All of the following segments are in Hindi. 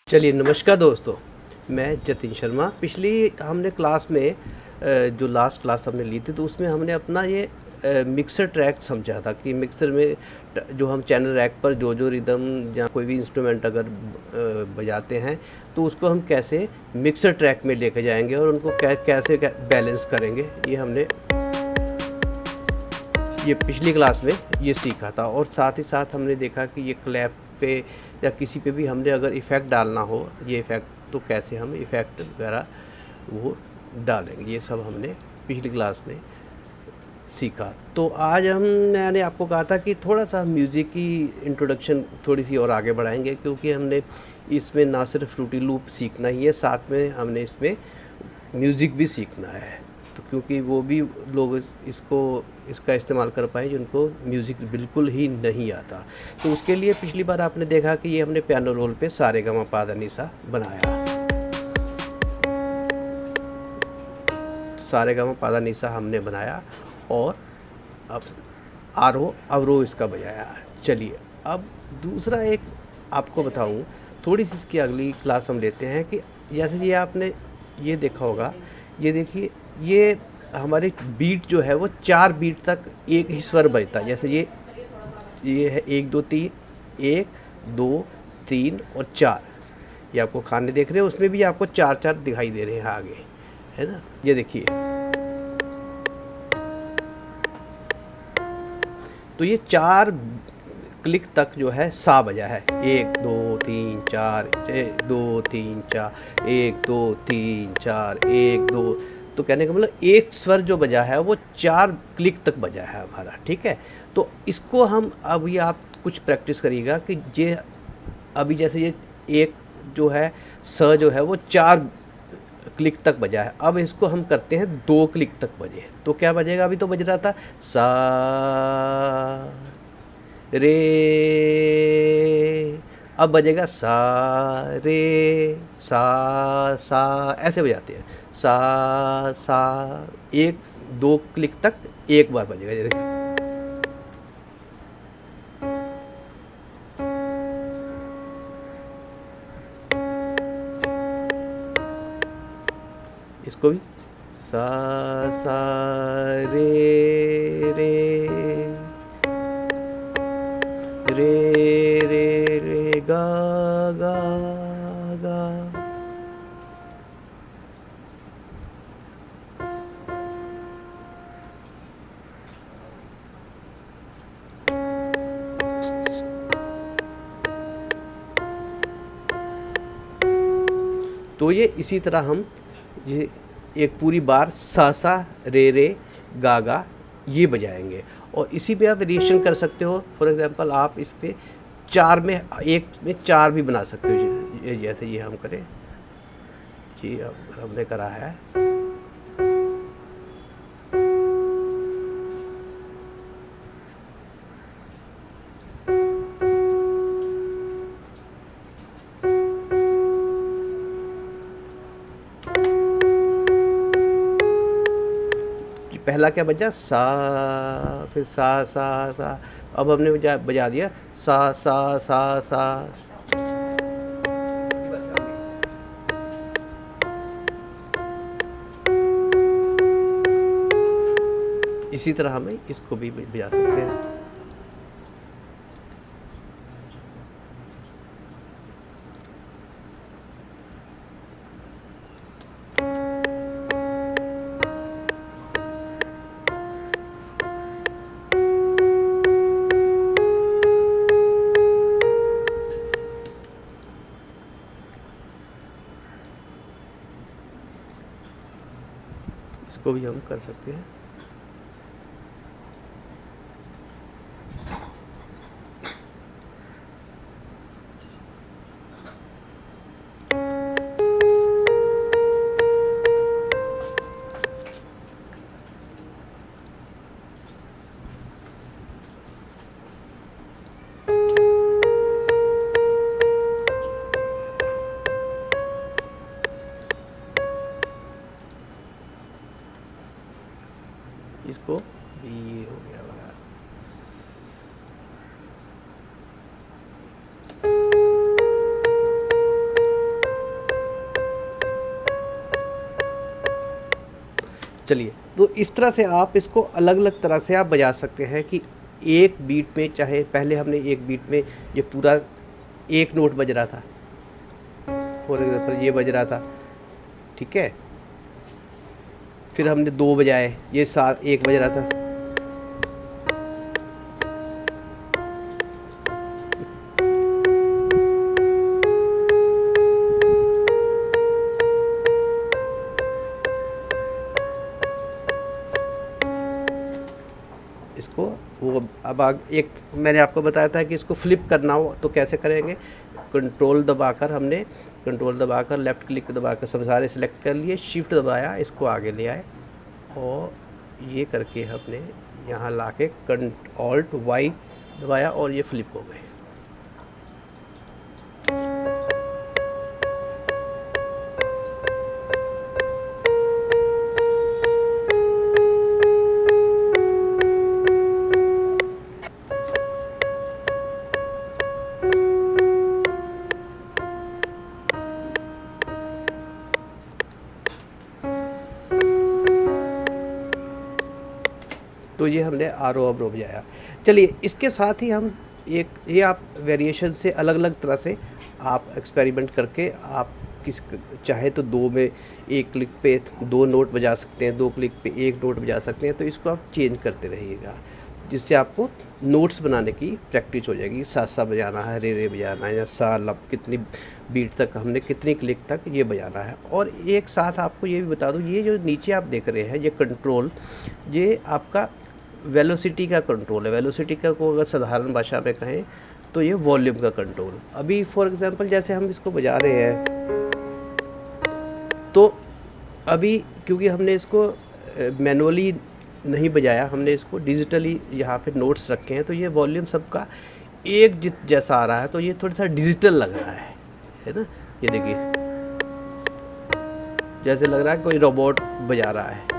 चलिए नमस्कार दोस्तों, मैं जतिन शर्मा। पिछली हमने क्लास में जो लास्ट क्लास हमने ली थी तो उसमें हमने अपना ये मिक्सर ट्रैक समझा था कि मिक्सर में जो हम चैनल रैक पर जो रिदम या कोई भी इंस्ट्रूमेंट अगर बजाते हैं तो उसको हम कैसे मिक्सर ट्रैक में लेके जाएंगे और उनको कैसे बैलेंस करेंगे, ये हमने ये पिछली क्लास में ये सीखा था। और साथ ही साथ हमने देखा कि ये क्लैप पे या किसी पे भी हमने अगर इफ़ेक्ट डालना हो, ये इफ़ेक्ट तो कैसे हम इफ़ेक्ट वगैरह वो डालेंगे, ये सब हमने पिछली क्लास में सीखा। तो आज मैंने आपको कहा था कि थोड़ा सा म्यूज़िक की इंट्रोडक्शन थोड़ी सी और आगे बढ़ाएंगे, क्योंकि हमने इसमें ना सिर्फ फ्रूटी लूप सीखना ही है, साथ में हमने इसमें म्यूज़िक भी सीखना है। तो क्योंकि वो भी लोग इसका इस्तेमाल कर पाए जिनको म्यूज़िक बिल्कुल ही नहीं आता। तो उसके लिए पिछली बार आपने देखा कि ये हमने पियानो रोल पे सारेगामापाधानीसा बनाया। सारेगामापाधानीसा हमने बनाया और अब आरोह अवरोह इसका बजाया। चलिए अब दूसरा एक आपको बताऊं, थोड़ी सी इसकी अगली क्लास हम लेते हैं कि जैसे ये आपने ये देखा होगा, ये देखिए ये हमारी बीट जो है वो 4 बीट तक एक ही स्वर बजता है। जैसे ये है 1 2 3, 1 2 3 और 4। ये आपको खाने देख रहे हैं, उसमें भी आपको 4 दिखाई दे रहे हैं आगे, है ना। ये देखिए, तो ये 4 क्लिक तक जो है सा बजा है। 1 2 3 4, 1 2 3 4, 1 2 3 4, 1 2। तो कहने का मतलब एक स्वर जो बजा है वो 4 क्लिक तक बजा है हमारा, ठीक है। तो इसको हम अभी आप कुछ प्रैक्टिस करिएगा कि ये अभी जैसे ये एक जो है स जो है वो 4 क्लिक तक बजा है, अब इसको हम करते हैं 2 क्लिक तक बजे। तो क्या बजेगा, अभी तो बज रहा था सा रे, अब बजेगा सा रे सा ऐसे बजाते हैं। सा 1 2 क्लिक तक एक बार बजेगा। जैसे इसको भी सा रे रे रे रे रे गा गा गा। तो ये इसी तरह हम ये एक पूरी बार सा रे गा गा ये बजाएंगे। और इसी पे आप वेरिएशन कर सकते हो। फॉर एग्जांपल आप इस पे 4 में, एक में 4 भी बना सकते हो। जैसे ये हम करें, ये अब हमने करा है। पहला क्या बजा सा, फिर सा। अब हमने बजा दिया सा। इसी तरह हमें इसको भी बजा सकते हैं। इसको भी हम कर सकते हैं। इसको भी ये हो गया वाला। चलिए, तो इस तरह से आप इसको अलग अलग तरह से आप बजा सकते हैं कि एक बीट में, चाहे पहले हमने एक बीट में ये पूरा एक नोट बज रहा था, फॉर एग्जाम्पल ये बज रहा था, ठीक है, फिर हमने दो बजाए, ये सात एक बज रहा था, इसको वो अब एक मैंने आपको बताया था कि इसको फ्लिप करना हो तो कैसे करेंगे। कंट्रोल दबाकर हमने कंट्रोल दबाकर लेफ़्ट क्लिक दबाकर सब सारे सिलेक्ट कर लिए, शिफ्ट दबाया, इसको आगे ले आए और ये करके हमने यहाँ ला के ऑल्ट वाई दबाया और ये फ्लिप हो गए। तो ये हमने आरो अवरो बजाया। चलिए, इसके साथ ही हम एक ये आप वेरिएशन से अलग अलग तरह से आप एक्सपेरिमेंट करके आप किस चाहे तो दो में एक क्लिक पे दो नोट बजा सकते हैं, दो क्लिक पे एक नोट बजा सकते हैं, तो इसको आप चेंज करते रहिएगा, जिससे आपको नोट्स बनाने की प्रैक्टिस हो जाएगी। सा सा बजाना है, रे बजाना है, या सा लब कितनी बीट तक हमने कितनी क्लिक तक ये बजाना है। और एक साथ आपको ये भी बता दूँ, ये जो नीचे आप देख रहे हैं ये कंट्रोल, ये आपका वेलोसिटी का कंट्रोल है। वेलोसिटी का को अगर साधारण भाषा में कहें तो ये वॉल्यूम का कंट्रोल। अभी फॉर एग्जांपल जैसे हम इसको बजा रहे हैं, तो अभी क्योंकि हमने इसको मैनुअली नहीं बजाया, हमने इसको डिजिटली यहाँ पे नोट्स रखे हैं, तो ये वॉल्यूम सबका एक जैसा आ रहा है, तो ये थोड़ा सा डिजिटल लग रहा है ना। ये देखिए, जैसे लग रहा है कोई रोबोट बजा रहा है।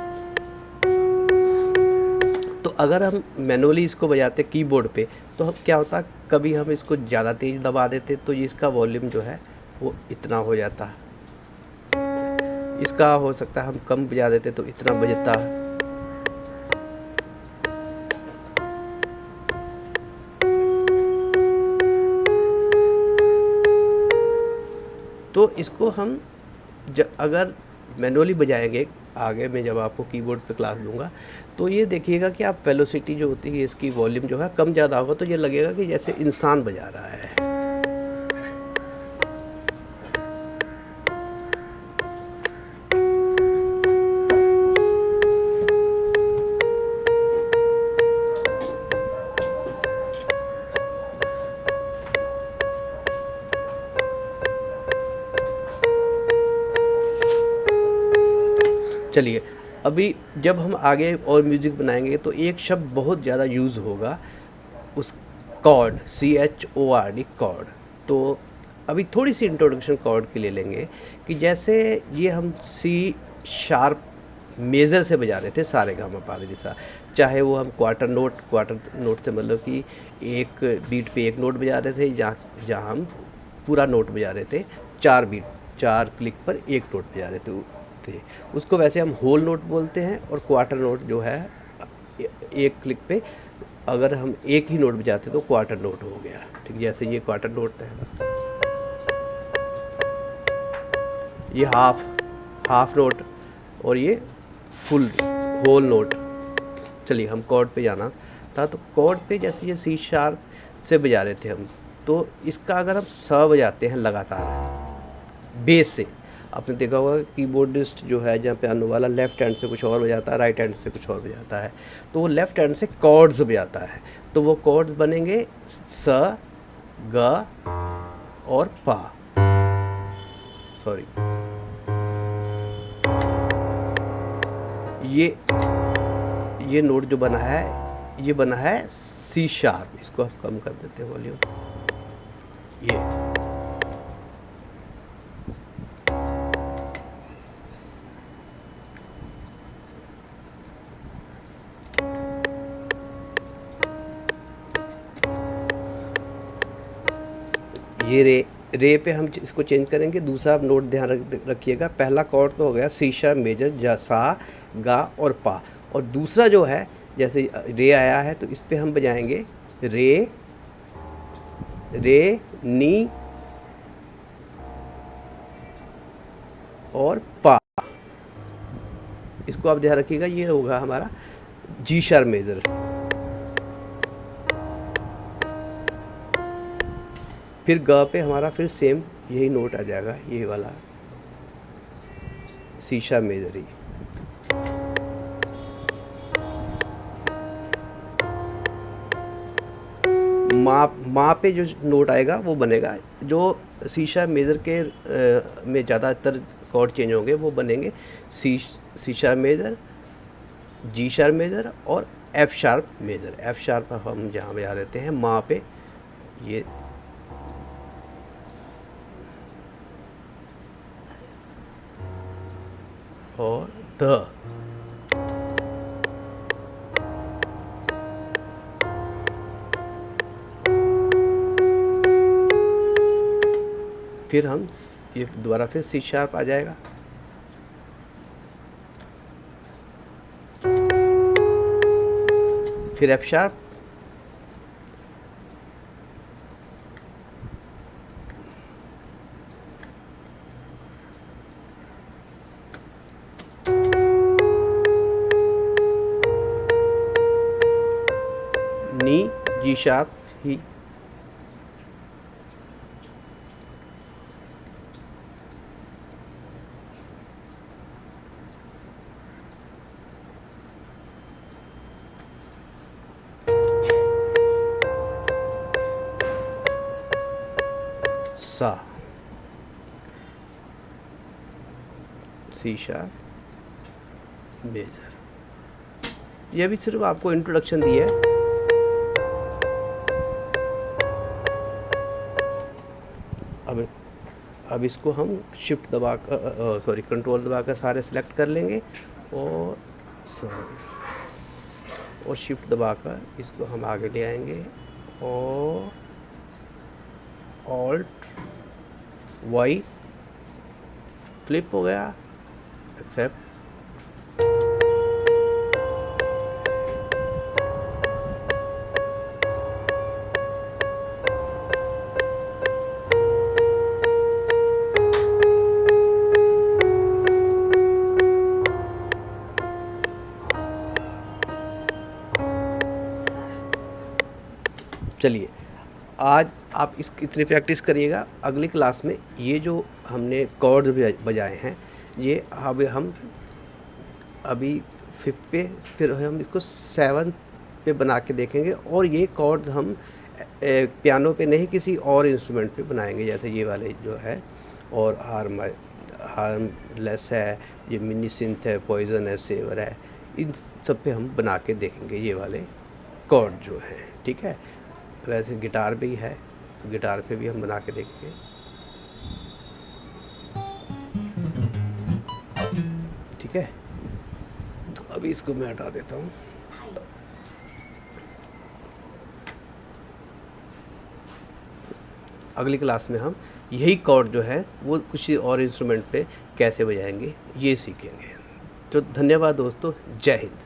तो अगर हम मैनुअली इसको बजाते कीबोर्ड पे तो हम क्या होता, कभी हम इसको ज़्यादा तेज़ दबा देते तो ये इसका वॉल्यूम जो है वो इतना हो जाता, इसका हो सकता है हम कम बजा देते तो इतना बजता। तो इसको हम अगर मैनुअली बजाएंगे, आगे में जब आपको कीबोर्ड पे क्लास दूंगा, तो ये देखिएगा कि आप वेलोसिटी जो होती है इसकी वॉल्यूम जो है कम ज़्यादा होगा, तो ये लगेगा कि जैसे इंसान बजा रहा है। चलिए, अभी जब हम आगे और म्यूज़िक बनाएंगे तो एक शब्द बहुत ज़्यादा यूज़ होगा, उस कॉर्ड, CHORD कॉर्ड। तो अभी थोड़ी सी इंट्रोडक्शन कॉर्ड की ले लेंगे कि जैसे ये हम C# मेज़र से बजा रहे थे सारे गा मा पा धा नी सा, चाहे वो हम क्वार्टर नोट से मतलब कि एक बीट पे एक नोट बजा रहे थे, जहाँ हम पूरा नोट बजा रहे थे, 4 क्लिक पर एक नोट बजा रहे थे, उसको वैसे हम होल नोट बोलते हैं। और क्वार्टर नोट जो है एक क्लिक पे अगर हम एक ही नोट बजाते तो क्वार्टर नोट हो गया, ठीक। जैसे ये क्वार्टर नोट है, ये हाफ नोट और ये फुल होल नोट। चलिए, हम कॉर्ड पे जाना था, तो कॉर्ड पे जैसे ये C# से बजा रहे थे हम, तो इसका अगर हम स बजाते हैं लगातार बेस से, आपने देखा होगा कीबोर्डिस्ट जो है जहाँ पियानो वाला लेफ़्ट हैंड से कुछ और बजाता है, राइट हैंड से कुछ और बजाता है, तो वो लेफ़्ट हैंड से कॉर्ड्स बजाता है, तो वो कॉर्ड्स बनेंगे स, ग और पा, सॉरी, ये नोट जो बना है ये बना है C#। इसको हम कम कर देते हैं वॉल्यूम, ये रे पे हम इसको चेंज करेंगे। दूसरा आप नोट ध्यान रखिएगा, पहला कॉर्ड तो हो गया सी शार्प मेजर, जा सा गा और पा, और दूसरा जो है जैसे रे आया है तो इस पे हम बजाएंगे रे रे नी और पा। इसको आप ध्यान रखिएगा, ये होगा हमारा जी शार्प मेजर। फिर ग पे हमारा फिर सेम यही नोट आ जाएगा, ये वाला सी शार्प मेजर ही। माँ पे जो नोट आएगा वो बनेगा, जो सी शार्प मेजर के में ज़्यादातर कॉर्ड चेंज होंगे वो बनेंगे C sharp major, G sharp major और F sharp major. F sharp हम जहाँ बजा देते हैं माँ पे, ये और द। फिर हम ये दोबारा फिर सी शार्प आ जाएगा, फिर एफ शार्प, नी जी शार्प ही, सा, सी शार्प मेजर। यह भी सिर्फ आपको इंट्रोडक्शन दिया है। अब इसको हम शिफ्ट दबा कर सॉरी कंट्रोल दबा कर सारे सेलेक्ट कर लेंगे, और शिफ्ट दबाकर इसको हम आगे ले आएंगे, और ऑल्ट वाई फ्लिप हो गया, एक्सेप्ट। चलिए, आज आप इसकी इतनी प्रैक्टिस करिएगा। अगली क्लास में ये जो हमने कॉर्ड बजाए हैं, ये हम अभी 5th पे, फिर हम इसको 7th पे बना के देखेंगे, और ये कॉर्ड हम पियानो पे नहीं किसी और इंस्ट्रूमेंट पे बनाएंगे, जैसे ये वाले जो है, और हार्मलेस है, ये मिनी सिंथ है, पॉइजन है, सेवर है, इन सब पे हम बना के देखेंगे ये वाले कॉर्ड जो हैं, ठीक है। वैसे गिटार भी है, तो गिटार पे भी हम बना के देखेंगे, ठीक है। तो अभी इसको मैं हटा देता हूँ। अगली क्लास में हम यही कॉर्ड जो है वो किसी और इंस्ट्रूमेंट पे कैसे बजाएंगे ये सीखेंगे। तो धन्यवाद दोस्तों, जय हिंद।